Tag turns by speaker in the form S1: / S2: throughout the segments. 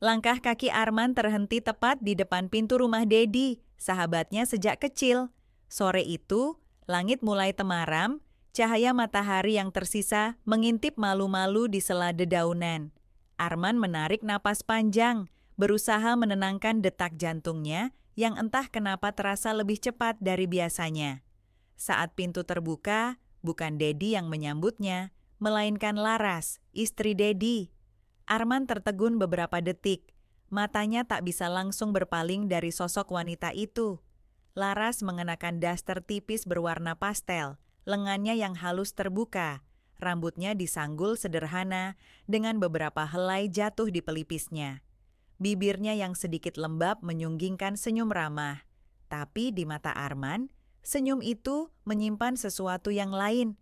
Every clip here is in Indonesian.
S1: Langkah kaki Arman terhenti tepat di depan pintu rumah Dedi, sahabatnya sejak kecil. Sore itu, langit mulai temaram, cahaya matahari yang tersisa mengintip malu-malu di sela dedaunan. Arman menarik napas panjang, berusaha menenangkan detak jantungnya yang entah kenapa terasa lebih cepat dari biasanya. Saat pintu terbuka, bukan Dedi yang menyambutnya, melainkan Laras, istri Dedi. Arman tertegun beberapa detik. Matanya tak bisa langsung berpaling dari sosok wanita itu. Laras mengenakan daster tipis berwarna pastel, lengannya yang halus terbuka, rambutnya disanggul sederhana dengan beberapa helai jatuh di pelipisnya. Bibirnya yang sedikit lembab menyunggingkan senyum ramah. Tapi di mata Arman, senyum itu menyimpan sesuatu yang lain.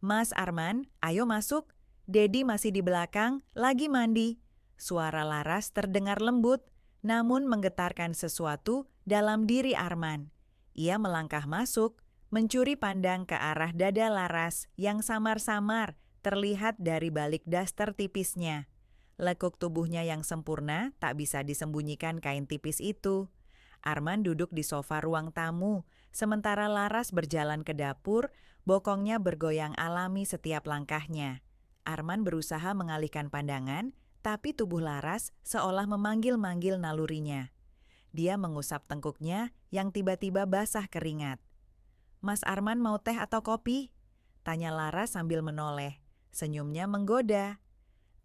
S1: "Mas Arman, ayo masuk. Dedi masih di belakang, lagi mandi." Suara Laras terdengar lembut, namun menggetarkan sesuatu dalam diri Arman. Ia melangkah masuk, mencuri pandang ke arah dada Laras yang samar-samar terlihat dari balik daster tipisnya. Lekuk tubuhnya yang sempurna tak bisa disembunyikan kain tipis itu. Arman duduk di sofa ruang tamu, sementara Laras berjalan ke dapur, bokongnya bergoyang alami setiap langkahnya. Arman berusaha mengalihkan pandangan, tapi tubuh Laras seolah memanggil-manggil nalurinya. Dia mengusap tengkuknya yang tiba-tiba basah keringat. "Mas Arman mau teh atau kopi?" tanya Laras sambil menoleh. Senyumnya menggoda.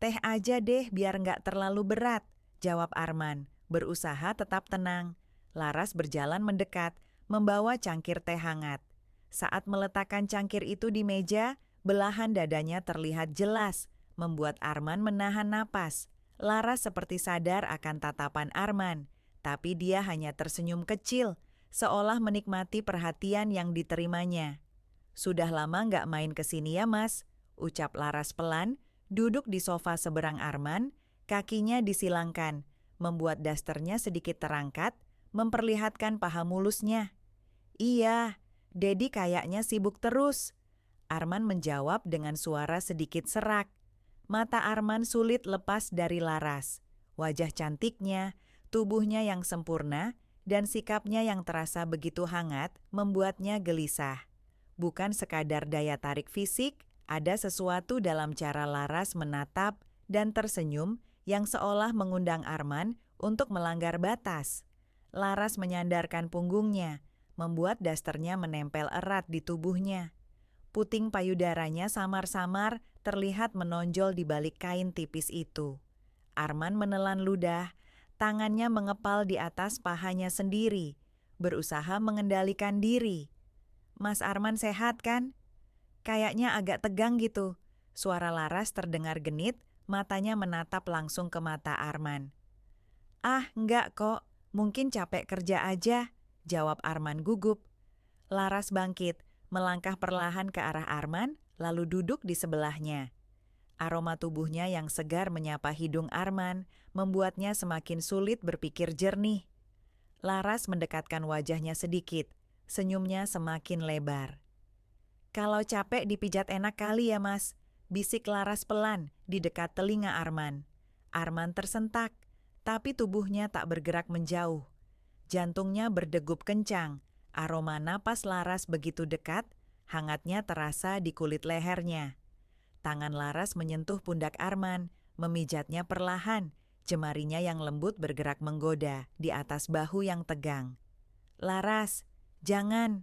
S1: "Teh aja deh biar nggak terlalu berat," jawab Arman, berusaha tetap tenang. Laras berjalan mendekat, membawa cangkir teh hangat. Saat meletakkan cangkir itu di meja, belahan dadanya terlihat jelas, membuat Arman menahan napas. Laras seperti sadar akan tatapan Arman, tapi dia hanya tersenyum kecil, seolah menikmati perhatian yang diterimanya. "Sudah lama nggak main ke sini ya mas," ucap Laras pelan, duduk di sofa seberang Arman, kakinya disilangkan, membuat dasternya sedikit terangkat, memperlihatkan paha mulusnya. "Iya, Dedi kayaknya sibuk terus." Arman menjawab dengan suara sedikit serak. Mata Arman sulit lepas dari Laras. Wajah cantiknya, tubuhnya yang sempurna, dan sikapnya yang terasa begitu hangat membuatnya gelisah. Bukan sekadar daya tarik fisik, ada sesuatu dalam cara Laras menatap dan tersenyum yang seolah mengundang Arman untuk melanggar batas. Laras menyandarkan punggungnya, membuat dasternya menempel erat di tubuhnya. Puting payudaranya samar-samar terlihat menonjol di balik kain tipis itu. Arman menelan ludah, tangannya mengepal di atas pahanya sendiri, berusaha mengendalikan diri. "Mas Arman sehat kan? Kayaknya agak tegang gitu." Suara Laras terdengar genit, matanya menatap langsung ke mata Arman. "Ah, enggak kok, mungkin capek kerja aja," jawab Arman gugup. Laras bangkit, melangkah perlahan ke arah Arman, lalu duduk di sebelahnya. Aroma tubuhnya yang segar menyapa hidung Arman, membuatnya semakin sulit berpikir jernih. Laras mendekatkan wajahnya sedikit, senyumnya semakin lebar. "Kalau capek dipijat enak kali ya mas," bisik Laras pelan di dekat telinga Arman. Arman tersentak, tapi tubuhnya tak bergerak menjauh. Jantungnya berdegup kencang. Aroma napas Laras begitu dekat, hangatnya terasa di kulit lehernya. Tangan Laras menyentuh pundak Arman, memijatnya perlahan, jemarinya yang lembut bergerak menggoda di atas bahu yang tegang. "Laras, jangan."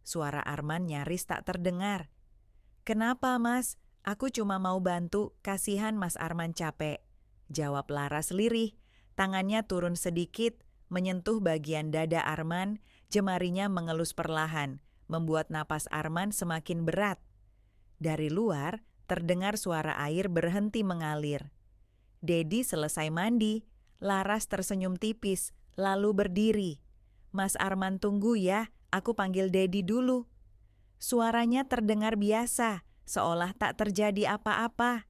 S1: Suara Arman nyaris tak terdengar. "Kenapa mas? Aku cuma mau bantu, kasihan mas Arman capek," jawab Laras lirih. Tangannya turun sedikit, menyentuh bagian dada Arman, jemarinya mengelus perlahan, membuat napas Arman semakin berat. Dari luar, terdengar suara air berhenti mengalir. Dedi selesai mandi. Laras tersenyum tipis, lalu berdiri. "Mas Arman tunggu ya, aku panggil Dedi dulu." Suaranya terdengar biasa, seolah tak terjadi apa-apa.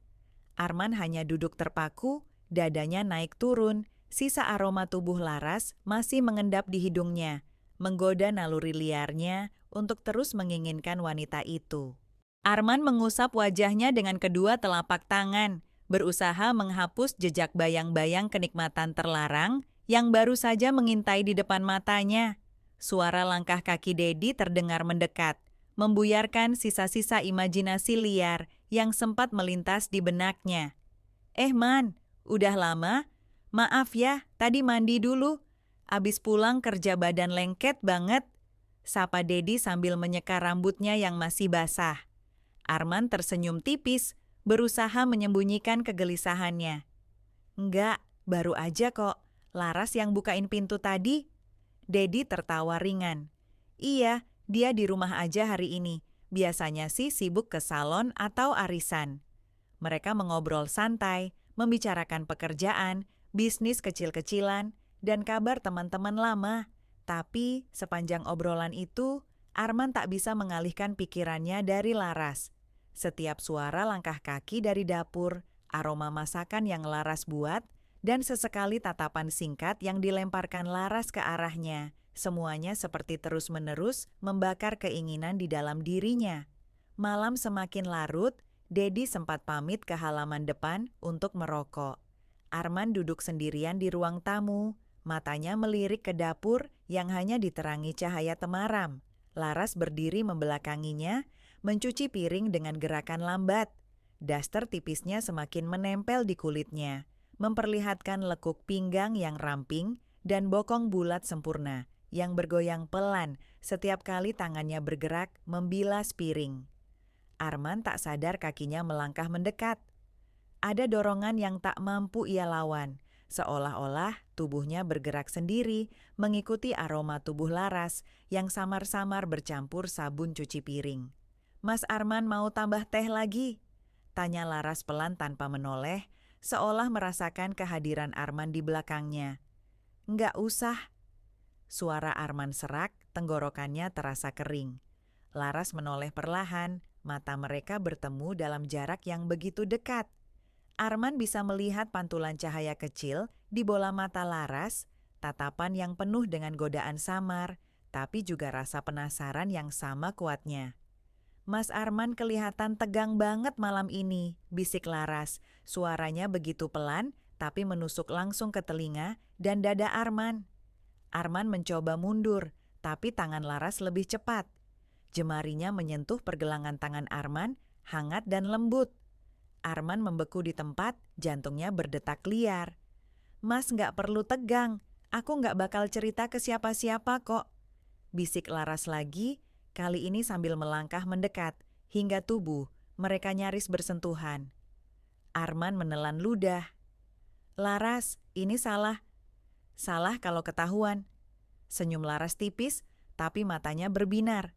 S1: Arman hanya duduk terpaku, dadanya naik turun, sisa aroma tubuh Laras masih mengendap di hidungnya, menggoda naluri liarnya untuk terus menginginkan wanita itu. Arman mengusap wajahnya dengan kedua telapak tangan, berusaha menghapus jejak bayang-bayang kenikmatan terlarang yang baru saja mengintai di depan matanya. Suara langkah kaki Dedi terdengar mendekat, membuyarkan sisa-sisa imajinasi liar yang sempat melintas di benaknya. Man, udah lama? Maaf ya, tadi mandi dulu. Abis pulang kerja badan lengket banget. Sapa Dedi sambil menyeka rambutnya yang masih basah. Arman tersenyum tipis, berusaha menyembunyikan kegelisahannya. Enggak, baru aja kok. Laras yang bukain pintu tadi. Dedi tertawa ringan. Iya, dia di rumah aja hari ini. Biasanya sih sibuk ke salon atau arisan. Mereka mengobrol santai, membicarakan pekerjaan, bisnis kecil-kecilan, dan kabar teman-teman lama. Tapi sepanjang obrolan itu, Arman tak bisa mengalihkan pikirannya dari Laras. Setiap suara langkah kaki dari dapur, aroma masakan yang Laras buat, dan sesekali tatapan singkat yang dilemparkan Laras ke arahnya, semuanya seperti terus-menerus membakar keinginan di dalam dirinya. Malam semakin larut, Dedi sempat pamit ke halaman depan untuk merokok. Arman duduk sendirian di ruang tamu, matanya melirik ke dapur yang hanya diterangi cahaya temaram. Laras berdiri membelakanginya, mencuci piring dengan gerakan lambat. Daster tipisnya semakin menempel di kulitnya, memperlihatkan lekuk pinggang yang ramping dan bokong bulat sempurna yang bergoyang pelan setiap kali tangannya bergerak membilas piring. Arman tak sadar kakinya melangkah mendekat. Ada dorongan yang tak mampu ia lawan, seolah-olah tubuhnya bergerak sendiri mengikuti aroma tubuh Laras yang samar-samar bercampur sabun cuci piring. Mas Arman mau tambah teh lagi? Tanya Laras pelan tanpa menoleh, seolah merasakan kehadiran Arman di belakangnya. Nggak usah. Suara Arman serak, tenggorokannya terasa kering. Laras menoleh perlahan, mata mereka bertemu dalam jarak yang begitu dekat. Arman bisa melihat pantulan cahaya kecil di bola mata Laras, tatapan yang penuh dengan godaan samar, tapi juga rasa penasaran yang sama kuatnya. Mas Arman kelihatan tegang banget malam ini, bisik Laras. Suaranya begitu pelan, tapi menusuk langsung ke telinga dan dada Arman. Arman mencoba mundur, tapi tangan Laras lebih cepat. Jemarinya menyentuh pergelangan tangan Arman, hangat dan lembut. Arman membeku di tempat, jantungnya berdetak liar. Mas nggak perlu tegang, aku nggak bakal cerita ke siapa-siapa kok. Bisik Laras lagi, kali ini sambil melangkah mendekat, hingga tubuh mereka nyaris bersentuhan. Arman menelan ludah. Laras, ini salah. Salah kalau ketahuan. Senyum Laras tipis, tapi matanya berbinar.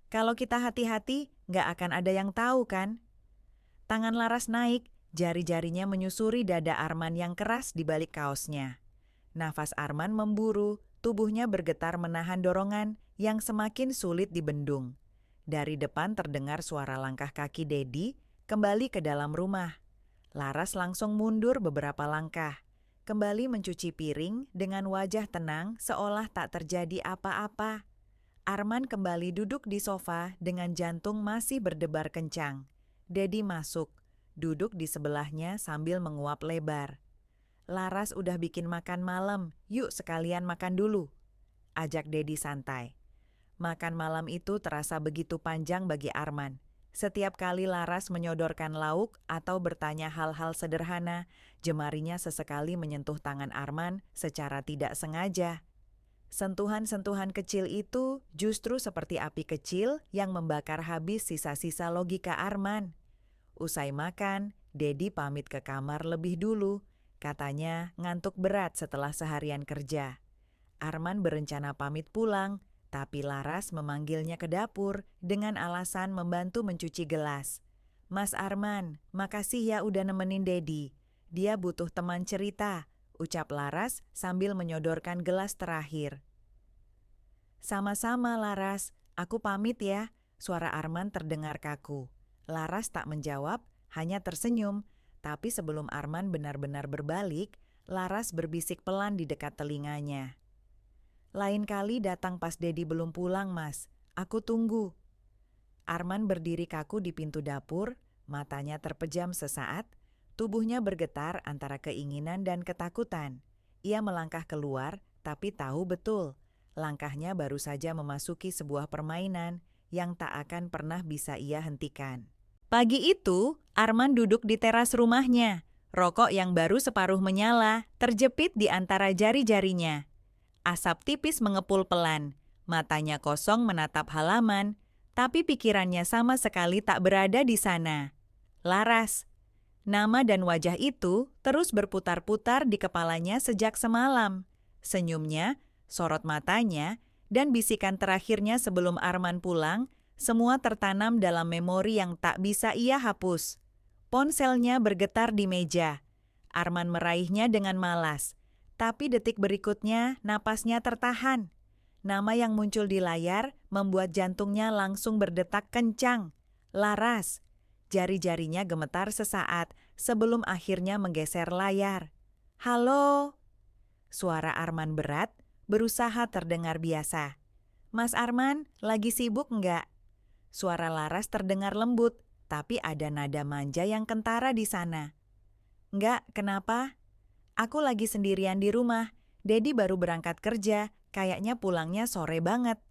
S1: Kalau kita hati-hati, nggak akan ada yang tahu kan? Tangan Laras naik, jari-jarinya menyusuri dada Arman yang keras di balik kaosnya. Nafas Arman memburu, tubuhnya bergetar menahan dorongan yang semakin sulit dibendung. Dari depan terdengar suara langkah kaki Dedi kembali ke dalam rumah. Laras langsung mundur beberapa langkah, kembali mencuci piring dengan wajah tenang seolah tak terjadi apa-apa. Arman kembali duduk di sofa dengan jantung masih berdebar kencang. Dedi masuk, duduk di sebelahnya sambil menguap lebar. Laras udah bikin makan malam, yuk sekalian makan dulu. Ajak Dedi santai. Makan malam itu terasa begitu panjang bagi Arman. Setiap kali Laras menyodorkan lauk atau bertanya hal-hal sederhana, jemarinya sesekali menyentuh tangan Arman secara tidak sengaja. Sentuhan-sentuhan kecil itu justru seperti api kecil yang membakar habis sisa-sisa logika Arman. Usai makan, Dedi pamit ke kamar lebih dulu. Katanya ngantuk berat setelah seharian kerja. Arman berencana pamit pulang, tapi Laras memanggilnya ke dapur dengan alasan membantu mencuci gelas. Mas Arman, makasih ya udah nemenin Dedi. Dia butuh teman cerita, ucap Laras sambil menyodorkan gelas terakhir. Sama-sama Laras, aku pamit ya, suara Arman terdengar kaku. Laras tak menjawab, hanya tersenyum, tapi sebelum Arman benar-benar berbalik, Laras berbisik pelan di dekat telinganya. Lain kali datang pas Dedi belum pulang mas, aku tunggu. Arman berdiri kaku di pintu dapur, matanya terpejam sesaat, Tubuhnya bergetar antara keinginan dan ketakutan. Ia melangkah keluar, tapi tahu betul, langkahnya baru saja memasuki sebuah permainan yang tak akan pernah bisa ia hentikan. Pagi itu, Arman duduk di teras rumahnya. Rokok yang baru separuh menyala, terjepit di antara jari-jarinya. Asap tipis mengepul pelan, matanya kosong menatap halaman, tapi pikirannya sama sekali tak berada di sana. Laras. Nama dan wajah itu terus berputar-putar di kepalanya sejak semalam. Senyumnya, sorot matanya, dan bisikan terakhirnya sebelum Arman pulang, semua tertanam dalam memori yang tak bisa ia hapus. Ponselnya bergetar di meja. Arman meraihnya dengan malas, tapi detik berikutnya napasnya tertahan. Nama yang muncul di layar membuat jantungnya langsung berdetak kencang. Laras. Jari-jarinya gemetar sesaat sebelum akhirnya menggeser layar. "Halo?" Suara Arman berat, berusaha terdengar biasa. "Mas Arman, lagi sibuk enggak?" Suara Laras terdengar lembut, tapi ada nada manja yang kentara di sana. "Enggak, kenapa? Aku lagi sendirian di rumah. Dedi baru berangkat kerja, kayaknya pulangnya sore banget."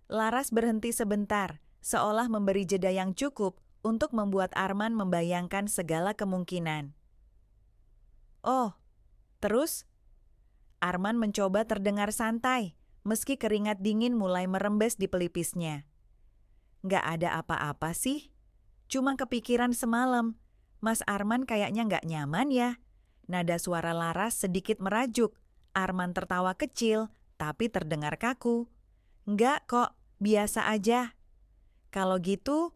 S1: Laras berhenti sebentar, seolah memberi jeda yang cukup untuk membuat Arman membayangkan segala kemungkinan. "Oh, terus?" Arman mencoba terdengar santai, meski keringat dingin mulai merembes di pelipisnya. "Nggak ada apa-apa sih. Cuma kepikiran semalam. Mas Arman kayaknya nggak nyaman ya." Nada suara Laras sedikit merajuk. Arman tertawa kecil, tapi terdengar kaku. "Nggak kok, biasa aja." "Kalau gitu,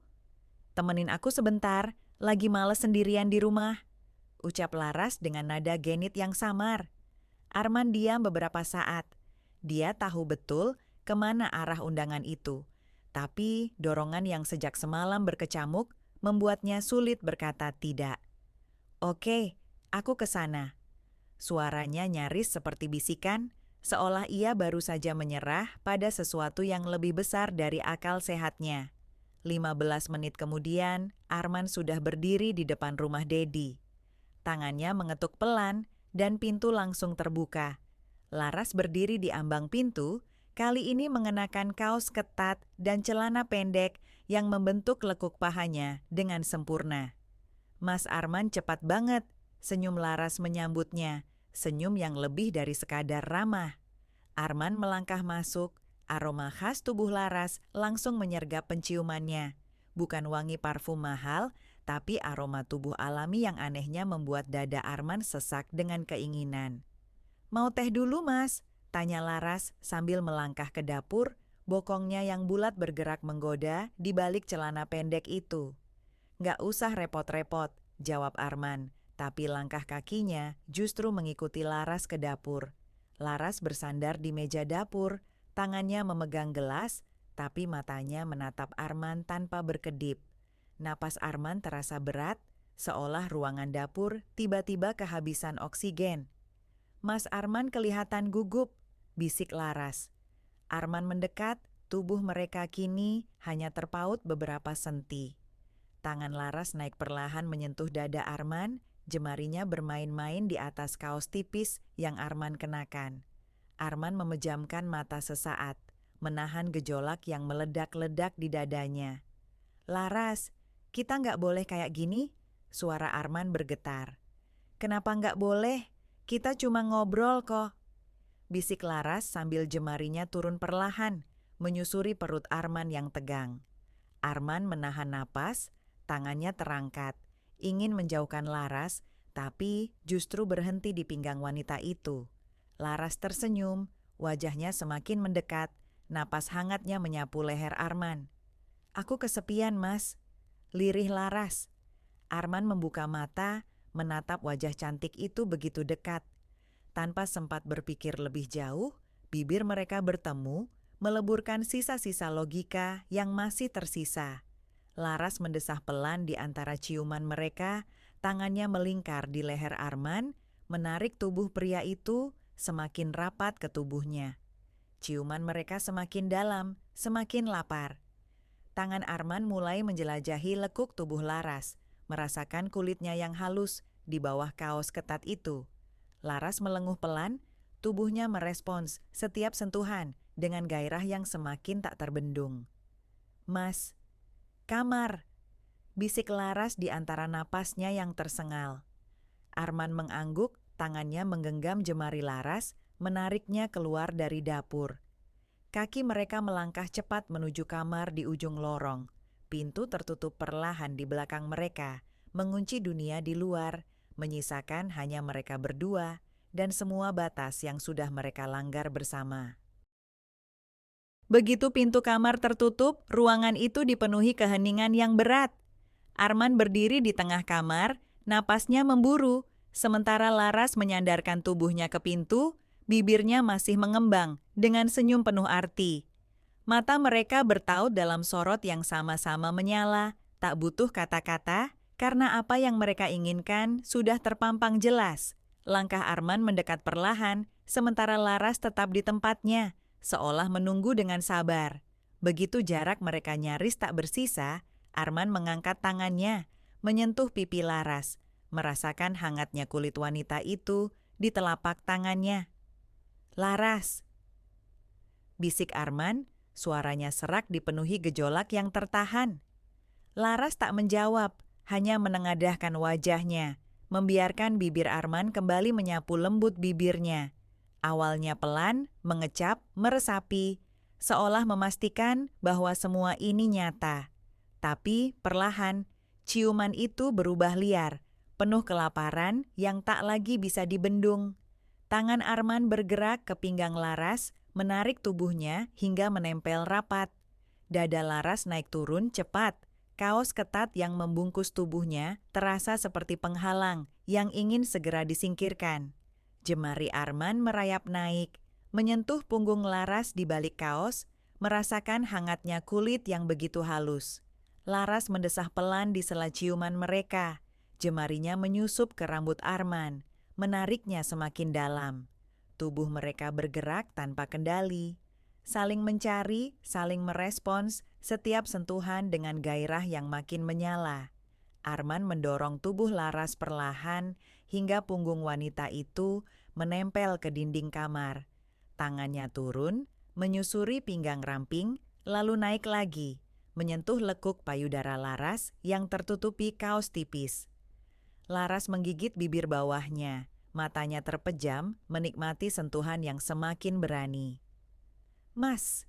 S1: temenin aku sebentar, lagi males sendirian di rumah," ucap Laras dengan nada genit yang samar. Arman diam beberapa saat. Dia tahu betul kemana arah undangan itu. Tapi dorongan yang sejak semalam berkecamuk membuatnya sulit berkata tidak. "Oke, aku ke sana." Suaranya nyaris seperti bisikan, seolah ia baru saja menyerah pada sesuatu yang lebih besar dari akal sehatnya. 15 menit kemudian, Arman sudah berdiri di depan rumah Dedi. Tangannya mengetuk pelan dan pintu langsung terbuka. Laras berdiri di ambang pintu, kali ini mengenakan kaos ketat dan celana pendek yang membentuk lekuk pahanya dengan sempurna. "Mas Arman cepat banget," senyum Laras menyambutnya, senyum yang lebih dari sekadar ramah. Arman melangkah masuk. Aroma khas tubuh Laras langsung menyergap penciumannya. Bukan wangi parfum mahal, tapi aroma tubuh alami yang anehnya membuat dada Arman sesak dengan keinginan. "Mau teh dulu, Mas?" tanya Laras sambil melangkah ke dapur, bokongnya yang bulat bergerak menggoda di balik celana pendek itu. "Nggak usah repot-repot," jawab Arman, tapi langkah kakinya justru mengikuti Laras ke dapur. Laras bersandar di meja dapur, tangannya memegang gelas, tapi matanya menatap Arman tanpa berkedip. Napas Arman terasa berat, seolah ruangan dapur tiba-tiba kehabisan oksigen. "Mas Arman kelihatan gugup," bisik Laras. Arman mendekat, tubuh mereka kini hanya terpaut beberapa senti. Tangan Laras naik perlahan menyentuh dada Arman, jemarinya bermain-main di atas kaos tipis yang Arman kenakan. Arman memejamkan mata sesaat, menahan gejolak yang meledak-ledak di dadanya. "Laras, kita nggak boleh kayak gini?" Suara Arman bergetar. "Kenapa nggak boleh? Kita cuma ngobrol kok," bisik Laras sambil jemarinya turun perlahan, menyusuri perut Arman yang tegang. Arman menahan napas, tangannya terangkat, ingin menjauhkan Laras, tapi justru berhenti di pinggang wanita itu. Laras tersenyum, wajahnya semakin mendekat, napas hangatnya menyapu leher Arman. "Aku kesepian, Mas," lirih Laras. Arman membuka mata, menatap wajah cantik itu begitu dekat. Tanpa sempat berpikir lebih jauh, bibir mereka bertemu, meleburkan sisa-sisa logika yang masih tersisa. Laras mendesah pelan di antara ciuman mereka, tangannya melingkar di leher Arman, menarik tubuh pria itu semakin rapat ke tubuhnya. Ciuman mereka semakin dalam, semakin lapar. Tangan Arman mulai menjelajahi lekuk tubuh Laras, merasakan kulitnya yang halus di bawah kaos ketat itu. Laras melenguh pelan, tubuhnya merespons setiap sentuhan dengan gairah yang semakin tak terbendung. "Mas, kamar!" bisik Laras di antara napasnya yang tersengal. Arman mengangguk, tangannya menggenggam jemari Laras, menariknya keluar dari dapur. Kaki mereka melangkah cepat menuju kamar di ujung lorong. Pintu tertutup perlahan di belakang mereka, mengunci dunia di luar, menyisakan hanya mereka berdua dan semua batas yang sudah mereka langgar bersama. Begitu pintu kamar tertutup, ruangan itu dipenuhi keheningan yang berat. Arman berdiri di tengah kamar, napasnya memburu, sementara Laras menyandarkan tubuhnya ke pintu, bibirnya masih mengembang dengan senyum penuh arti. Mata mereka bertaut dalam sorot yang sama-sama menyala, tak butuh kata-kata, karena apa yang mereka inginkan sudah terpampang jelas. Langkah Arman mendekat perlahan, sementara Laras tetap di tempatnya, seolah menunggu dengan sabar. Begitu jarak mereka nyaris tak bersisa, Arman mengangkat tangannya, menyentuh pipi Laras, merasakan hangatnya kulit wanita itu di telapak tangannya. "Laras," bisik Arman, suaranya serak dipenuhi gejolak yang tertahan. Laras tak menjawab, hanya menengadahkan wajahnya, membiarkan bibir Arman kembali menyapu lembut bibirnya. Awalnya pelan, mengecap, meresapi, seolah memastikan bahwa semua ini nyata. Tapi perlahan, ciuman itu berubah liar, penuh kelaparan yang tak lagi bisa dibendung. Tangan Arman bergerak ke pinggang Laras, menarik tubuhnya hingga menempel rapat. Dada Laras naik turun cepat. Kaos ketat yang membungkus tubuhnya terasa seperti penghalang yang ingin segera disingkirkan. Jemari Arman merayap naik, menyentuh punggung Laras di balik kaos, merasakan hangatnya kulit yang begitu halus. Laras mendesah pelan di sela ciuman mereka. Jemarinya menyusup ke rambut Arman, menariknya semakin dalam. Tubuh mereka bergerak tanpa kendali, saling mencari, saling merespons setiap sentuhan dengan gairah yang makin menyala. Arman mendorong tubuh Laras perlahan hingga punggung wanita itu menempel ke dinding kamar. Tangannya turun, menyusuri pinggang ramping, lalu naik lagi, menyentuh lekuk payudara Laras yang tertutupi kaos tipis. Laras menggigit bibir bawahnya, matanya terpejam menikmati sentuhan yang semakin berani. "Mas!"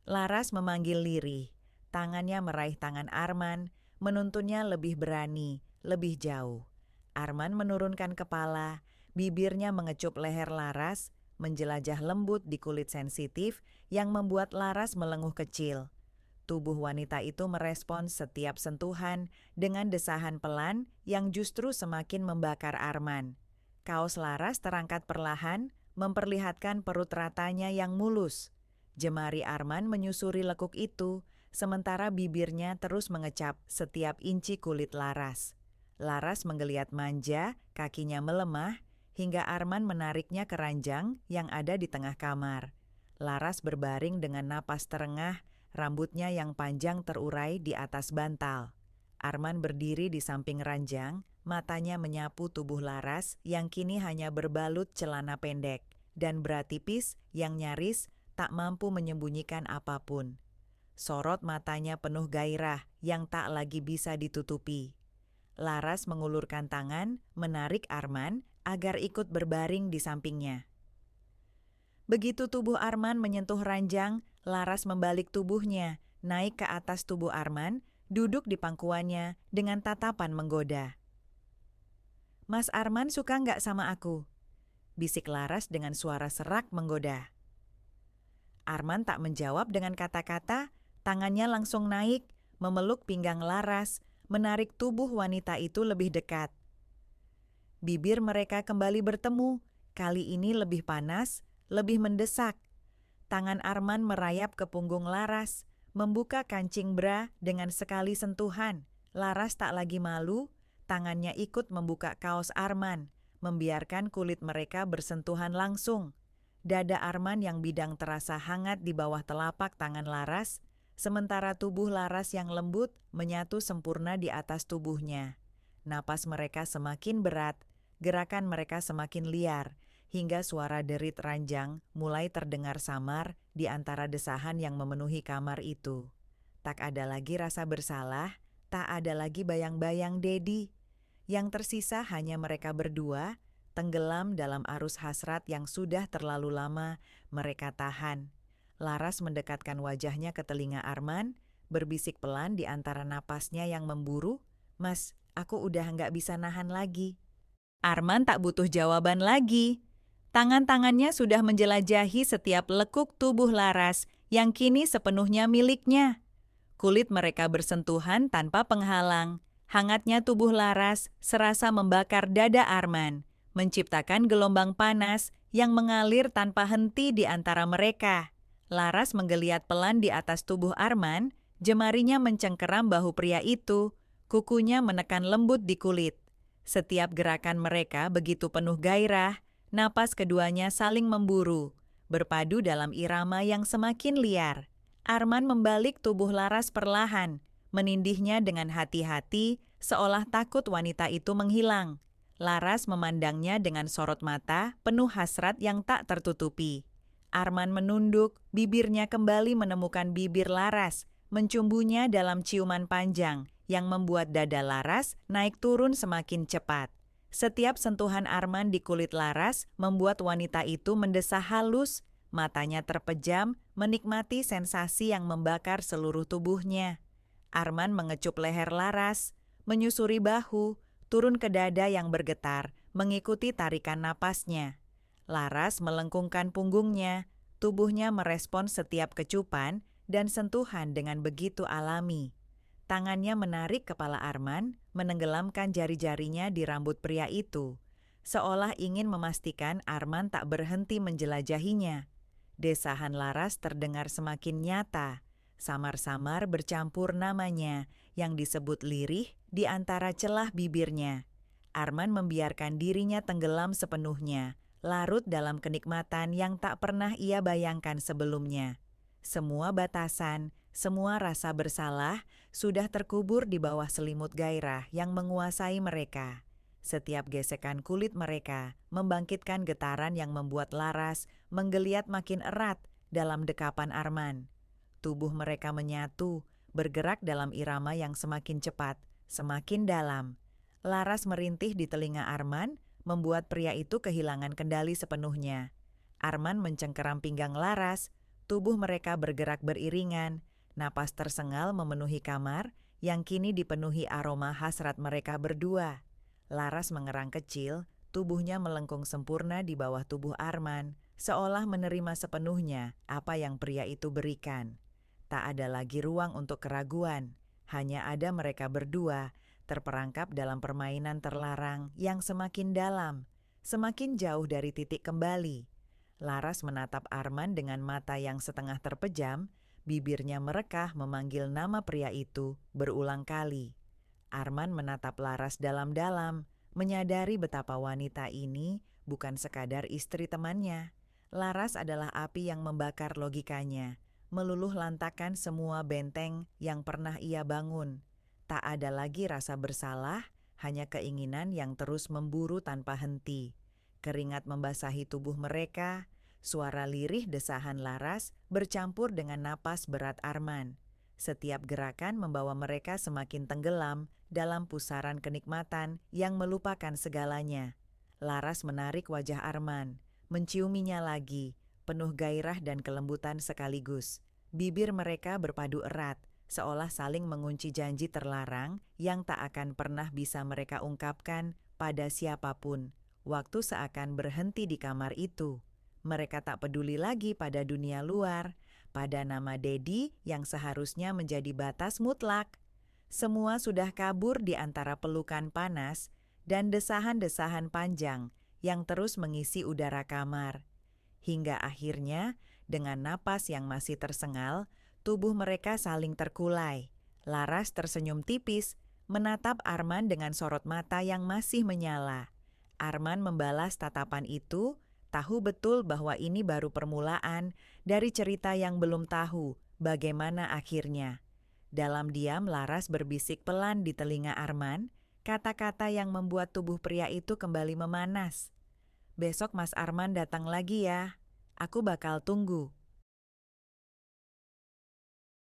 S1: Laras memanggil lirih, tangannya meraih tangan Arman, menuntunnya lebih berani, lebih jauh. Arman menurunkan kepala, bibirnya mengecup leher Laras, menjelajah lembut di kulit sensitif yang membuat Laras melenguh kecil. Tubuh wanita itu merespons setiap sentuhan dengan desahan pelan yang justru semakin membakar Arman. Kaos Laras terangkat perlahan, memperlihatkan perut ratanya yang mulus. Jemari Arman menyusuri lekuk itu, sementara bibirnya terus mengecap setiap inci kulit Laras. Laras menggeliat manja, kakinya melemah, hingga Arman menariknya ke ranjang yang ada di tengah kamar. Laras berbaring dengan napas terengah, rambutnya yang panjang terurai di atas bantal. Arman berdiri di samping ranjang, matanya menyapu tubuh Laras yang kini hanya berbalut celana pendek dan bra tipis yang nyaris tak mampu menyembunyikan apapun. Sorot matanya penuh gairah yang tak lagi bisa ditutupi. Laras mengulurkan tangan, menarik Arman agar ikut berbaring di sampingnya. Begitu tubuh Arman menyentuh ranjang, Laras membalik tubuhnya, naik ke atas tubuh Arman, duduk di pangkuannya dengan tatapan menggoda. "Mas Arman suka nggak sama aku?" bisik Laras dengan suara serak menggoda. Arman tak menjawab dengan kata-kata, tangannya langsung naik, memeluk pinggang Laras, menarik tubuh wanita itu lebih dekat. Bibir mereka kembali bertemu, kali ini lebih panas, lebih mendesak. Tangan Arman merayap ke punggung Laras, membuka kancing bra dengan sekali sentuhan. Laras tak lagi malu, tangannya ikut membuka kaos Arman, membiarkan kulit mereka bersentuhan langsung. Dada Arman yang bidang terasa hangat di bawah telapak tangan Laras, sementara tubuh Laras yang lembut menyatu sempurna di atas tubuhnya. Napas mereka semakin berat, gerakan mereka semakin liar, hingga suara derit ranjang mulai terdengar samar di antara desahan yang memenuhi kamar itu. Tak ada lagi rasa bersalah, tak ada lagi bayang-bayang Dedi. Yang tersisa hanya mereka berdua, tenggelam dalam arus hasrat yang sudah terlalu lama mereka tahan. Laras mendekatkan wajahnya ke telinga Arman, berbisik pelan di antara napasnya yang memburu, "Mas, aku udah nggak bisa nahan lagi." Arman tak butuh jawaban lagi. Tangan-tangannya sudah menjelajahi setiap lekuk tubuh Laras yang kini sepenuhnya miliknya. Kulit mereka bersentuhan tanpa penghalang. Hangatnya tubuh Laras serasa membakar dada Arman, menciptakan gelombang panas yang mengalir tanpa henti di antara mereka. Laras menggeliat pelan di atas tubuh Arman, jemarinya mencengkeram bahu pria itu, kukunya menekan lembut di kulit. Setiap gerakan mereka begitu penuh gairah, napas keduanya saling memburu, berpadu dalam irama yang semakin liar. Arman membalik tubuh Laras perlahan, menindihnya dengan hati-hati, seolah takut wanita itu menghilang. Laras memandangnya dengan sorot mata penuh hasrat yang tak tertutupi. Arman menunduk, bibirnya kembali menemukan bibir Laras, mencumbunya dalam ciuman panjang yang membuat dada Laras naik turun semakin cepat. Setiap sentuhan Arman di kulit Laras membuat wanita itu mendesah halus, matanya terpejam, menikmati sensasi yang membakar seluruh tubuhnya. Arman mengecup leher Laras, menyusuri bahu, turun ke dada yang bergetar, mengikuti tarikan napasnya. Laras melengkungkan punggungnya, tubuhnya merespon setiap kecupan dan sentuhan dengan begitu alami. Tangannya menarik kepala Arman, menenggelamkan jari-jarinya di rambut pria itu, seolah ingin memastikan Arman tak berhenti menjelajahinya. Desahan Laras terdengar semakin nyata, samar-samar bercampur namanya yang disebut lirih di antara celah bibirnya. Arman membiarkan dirinya tenggelam sepenuhnya, larut dalam kenikmatan yang tak pernah ia bayangkan sebelumnya. Semua batasan, semua rasa bersalah sudah terkubur di bawah selimut gairah yang menguasai mereka. Setiap gesekan kulit mereka membangkitkan getaran yang membuat Laras menggeliat makin erat dalam dekapan Arman. Tubuh mereka menyatu, bergerak dalam irama yang semakin cepat, semakin dalam. Laras merintih di telinga Arman, membuat pria itu kehilangan kendali sepenuhnya. Arman mencengkeram pinggang Laras, tubuh mereka bergerak beriringan, napas tersengal memenuhi kamar yang kini dipenuhi aroma hasrat mereka berdua. Laras mengerang kecil, tubuhnya melengkung sempurna di bawah tubuh Arman, seolah menerima sepenuhnya apa yang pria itu berikan. Tak ada lagi ruang untuk keraguan, hanya ada mereka berdua, terperangkap dalam permainan terlarang yang semakin dalam, semakin jauh dari titik kembali. Laras menatap Arman dengan mata yang setengah terpejam, bibirnya merekah memanggil nama pria itu berulang kali. Arman menatap Laras dalam-dalam, menyadari betapa wanita ini bukan sekadar istri temannya. Laras adalah api yang membakar logikanya, meluluh lantakan semua benteng yang pernah ia bangun. Tak ada lagi rasa bersalah, hanya keinginan yang terus memburu tanpa henti. Keringat membasahi tubuh mereka, suara lirih desahan Laras bercampur dengan napas berat Arman. Setiap gerakan membawa mereka semakin tenggelam dalam pusaran kenikmatan yang melupakan segalanya. Laras menarik wajah Arman, menciuminya lagi, penuh gairah dan kelembutan sekaligus. Bibir mereka berpadu erat, seolah saling mengunci janji terlarang yang tak akan pernah bisa mereka ungkapkan pada siapapun. Waktu seakan berhenti di kamar itu. Mereka tak peduli lagi pada dunia luar, pada nama Dedi yang seharusnya menjadi batas mutlak. Semua sudah kabur di antara pelukan panas dan desahan-desahan panjang yang terus mengisi udara kamar. Hingga akhirnya, dengan napas yang masih tersengal, tubuh mereka saling terkulai. Laras tersenyum tipis, menatap Arman dengan sorot mata yang masih menyala. Arman membalas tatapan itu, tahu betul bahwa ini baru permulaan dari cerita yang belum tahu Bagaimana akhirnya? Dalam diam Laras berbisik pelan di telinga Arman, kata-kata yang membuat tubuh pria itu kembali memanas. Besok Mas Arman datang lagi ya. Aku bakal tunggu.